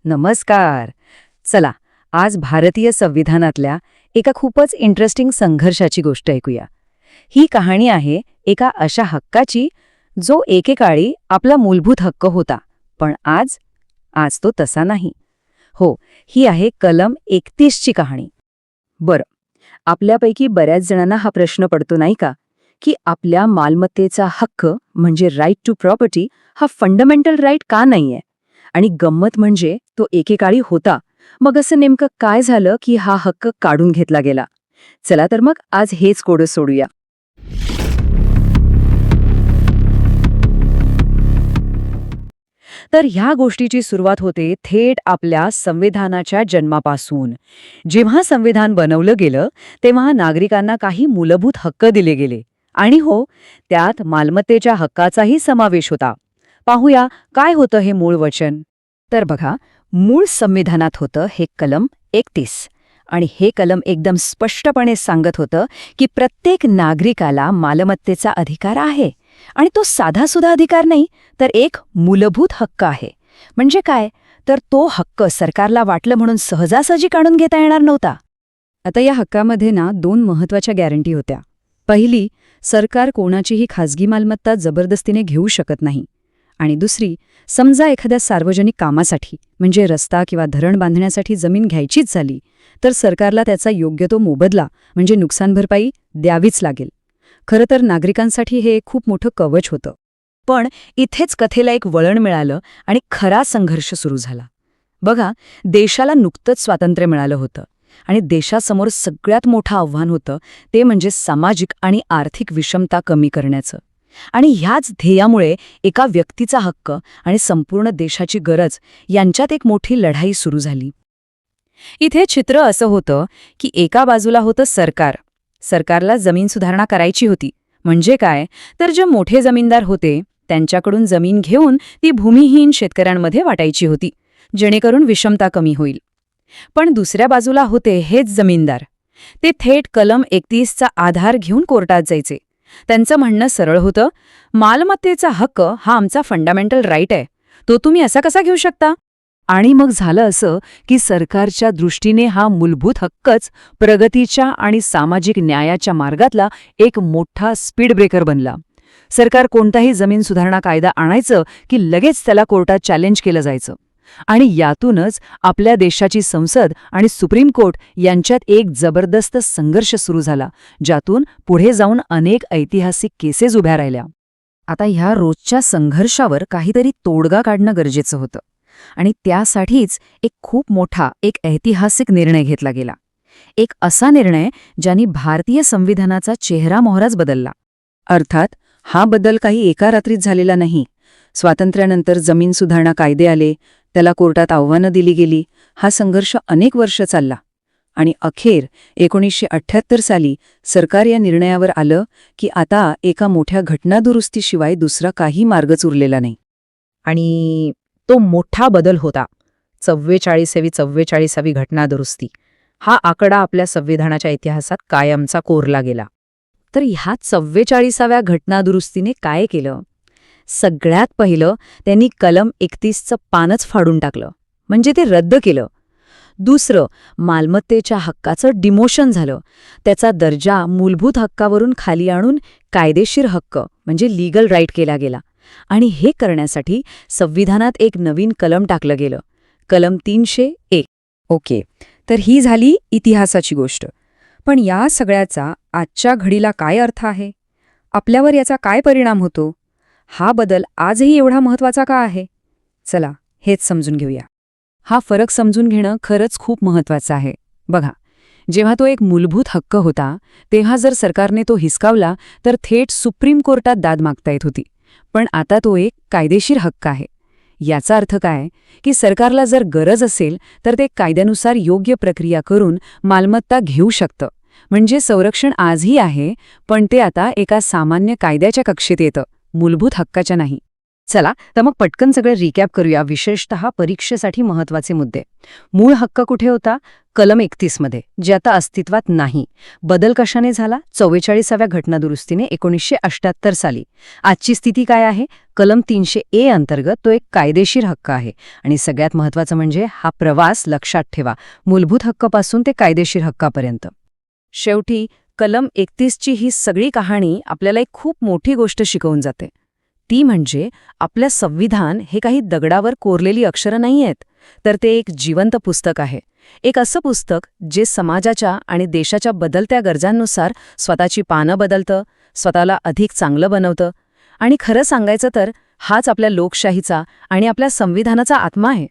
नमस्कार. चला, आज भारतीय संविधानातल्या एका खूपच इंटरेस्टिंग संघर्षाची गोष्ट ऐकूया. ही कहाणी आहे एका अशा हक्काची जो एकेकाळी आपला मूलभूत हक्क होता, पण आज तो तसा नाही. हो, ही आहे कलम 31 ची कहाणी. बरं, आपल्यापैकी बऱ्याच जणांना हा प्रश्न पडतो नाही का, की आपल्या मालमत्तेचा हक्क म्हणजे राईट टू प्रॉपर्टी हा फंडामेंटल राईट का नाहीये? आणि गंमत म्हणजे तो एकेकाळी होता. मग असं नेमकं काय झालं की हा हक्क काढून घेतला गेला? चला तर मग आज हेच कोडं सोडूया. तर ह्या गोष्टीची सुरुवात होते थेट आपल्या संविधानाच्या जन्मापासून. जेव्हा संविधान बनवलं गेलं तेव्हा नागरिकांना काही मूलभूत हक्क दिले गेले. आणि हो, त्यात मालमत्तेच्या हक्काचाही समावेश होता. पाहूया काय होतं हे मूळ वचन. तर बघा, मूळ संविधानात होतं हे कलम 31. आणि हे कलम एकदम स्पष्टपणे सांगत होतं की प्रत्येक नागरिकाला मालमत्तेचा अधिकार आहे. आणि तो साधासुद्धा अधिकार नाही, तर एक मूलभूत हक्क आहे. म्हणजे काय, तर तो हक्क सरकारला वाटलं म्हणून सहजासहजी काढून घेता येणार नव्हता. आता या हक्कामध्ये ना 2 महत्वाच्या गॅरंटी होत्या. पहिली, सरकार कोणाचीही खाजगी मालमत्ता जबरदस्तीने घेऊ शकत नाही. आणि दुसरी, समजा एखाद्या सार्वजनिक कामासाठी म्हणजे रस्ता किंवा धरण बांधण्यासाठी जमीन घ्यायचीच झाली, तर सरकारला त्याचा योग्य तो मोबदला म्हणजे नुकसान भरपाई द्यावीच लागेल. खरं तर नागरिकांसाठी हे एक खूप मोठं कवच होतं. पण इथेच कथेला एक वळण मिळालं आणि खरा संघर्ष सुरू झाला. बघा, देशाला नुकतंच स्वातंत्र्य मिळालं होतं आणि देशासमोर सगळ्यात मोठं आव्हान होतं ते म्हणजे सामाजिक आणि आर्थिक विषमता कमी करण्याचं. आणि ह्याच ध्येयामुळे एका व्यक्तीचा हक्क आणि संपूर्ण देशाची गरज यांच्यात एक मोठी लढाई सुरू झाली. इथे चित्र असं होतं की एका बाजूला होतं सरकार. सरकारला जमीन सुधारणा करायची होती. म्हणजे काय, तर जे मोठे जमीनदार होते त्यांच्याकडून जमीन घेऊन ती भूमिहीन शेतकऱ्यांमध्ये वाटायची होती, जेणेकरून विषमता कमी होईल. पण दुसऱ्या बाजूला होते हेच जमीनदार. ते थेट कलम 31चा आधार घेऊन कोर्टात जायचे. त्यांचं म्हणणं सरळ होतं, मालमत्तेचा हक्क हा आमचा फंडामेंटल राईट आहे, तो तुम्ही असा कसा घेऊ शकता? आणि मग झालं असं की सरकारच्या दृष्टीने हा मूलभूत हक्कच प्रगतीच्या आणि सामाजिक न्यायाच्या मार्गातला एक मोठा स्पीड ब्रेकर बनला. सरकार कोणताही जमीन सुधारणा कायदा आणायचं की लगेच त्याला कोर्टात चॅलेंज केलं जायचं. आणि यातूनच आपल्या देशाची संसद आणि सुप्रीम कोर्ट यांच्यात एक जबरदस्त संघर्ष सुरू झाला, ज्यातून पुढे जाऊन अनेक ऐतिहासिक केसेस उभ्या राहिल्या. आता ह्या रोजच्या संघर्षावर काहीतरी तोडगा काढणं गरजेचं होतं. आणि त्यासाठीच एक खूप मोठा एक ऐतिहासिक निर्णय घेतला गेला. एक असा निर्णय ज्याने भारतीय संविधानाचा चेहरा-मोहराच बदलला. अर्थात हा बदल काही एका रात्रीत झालेला नाही. स्वातंत्र्यानंतर जमीन सुधारणा कायदे आले, त्याला कोर्टात आव्हानं दिली गेली. हा संघर्ष अनेक वर्ष चालला. आणि अखेर 1978 साली सरकार या निर्णयावर आलं की आता एका मोठ्या घटनादुरुस्तीशिवाय दुसरा काही मार्गच उरलेला नाही. आणि तो मोठा बदल होता 44वी घटनादुरुस्ती. हा आकडा आपल्या संविधानाच्या इतिहासात कायमचा कोरला गेला. तर ह्या 44व्या घटनादुरुस्तीने काय केलं? सगळ्यात पहिलं त्यांनी कलम 31चं पानच फाडून टाकलं, म्हणजे ते रद्द केलं. दुसरं, मालमत्तेच्या हक्काचं डिमोशन झालं. त्याचा दर्जा मूलभूत हक्कावरून खाली आणून कायदेशीर हक्क म्हणजे लीगल राईट केला गेला. आणि हे करण्यासाठी संविधानात एक नवीन कलम टाकलं गेलं, कलम 301. ओके, तर ही झाली इतिहासाची गोष्ट. पण या सगळ्याचा आजच्या घडीला काय अर्थ आहे? आपल्यावर याचा काय परिणाम होतो? हा बदल आजही एवढा महत्वाचा का आहे? चला, हेच समजून घेऊया. हा फरक समजून घेणं खरंच खूप महत्वाचं आहे. बघा, जेव्हा तो एक मूलभूत हक्क होता तेव्हा जर सरकारने तो हिसकावला तर थेट सुप्रीम कोर्टात दाद मागता येत होती. पण आता तो एक कायदेशीर हक्क आहे. याचा अर्थ काय की सरकारला जर गरज असेल तर ते कायद्यानुसार योग्य प्रक्रिया करून मालमत्ता घेऊ शकतं. म्हणजे संरक्षण आजही आहे, पण ते आता एका सामान्य कायद्याच्या कक्षेत येतं, मूलभूत हक्काच्या नाही. चला तर मग पटकन सगळे रिकॅप करूया, विशेषतः परीक्षेसाठी महत्वाचे मुद्दे. मूळ हक्क कुठे होता? कलम 31 मध्ये, जे आता अस्तित्वात नाही. बदल कशाने झाला? 44व्या घटनादुरुस्तीने 1978 साली. आजची स्थिती काय आहे? कलम 300A अंतर्गत तो एक कायदेशीर हक्क आहे. आणि सगळ्यात महत्वाचं म्हणजे हा प्रवास लक्षात ठेवा, मूलभूत हक्कापासून ते कायदेशीर हक्कापर्यंत. शेवटी कलम 31ची ही सगळी कहाणी आपल्याला एक खूप मोठी गोष्ट शिकवून जाते. ती म्हणजे आपल्या संविधान हे काही दगडावर कोरलेली अक्षरं नाही आहेत, तर ते एक जिवंत पुस्तक आहे. एक असं पुस्तक जे समाजाच्या आणि देशाच्या बदलत्या गरजांनुसार स्वतःची पानं बदलतं, स्वतःला अधिक चांगलं बनवतं. आणि खरं सांगायचं तर हाच आपल्या लोकशाहीचा आणि आपल्या संविधानाचा आत्मा आहे.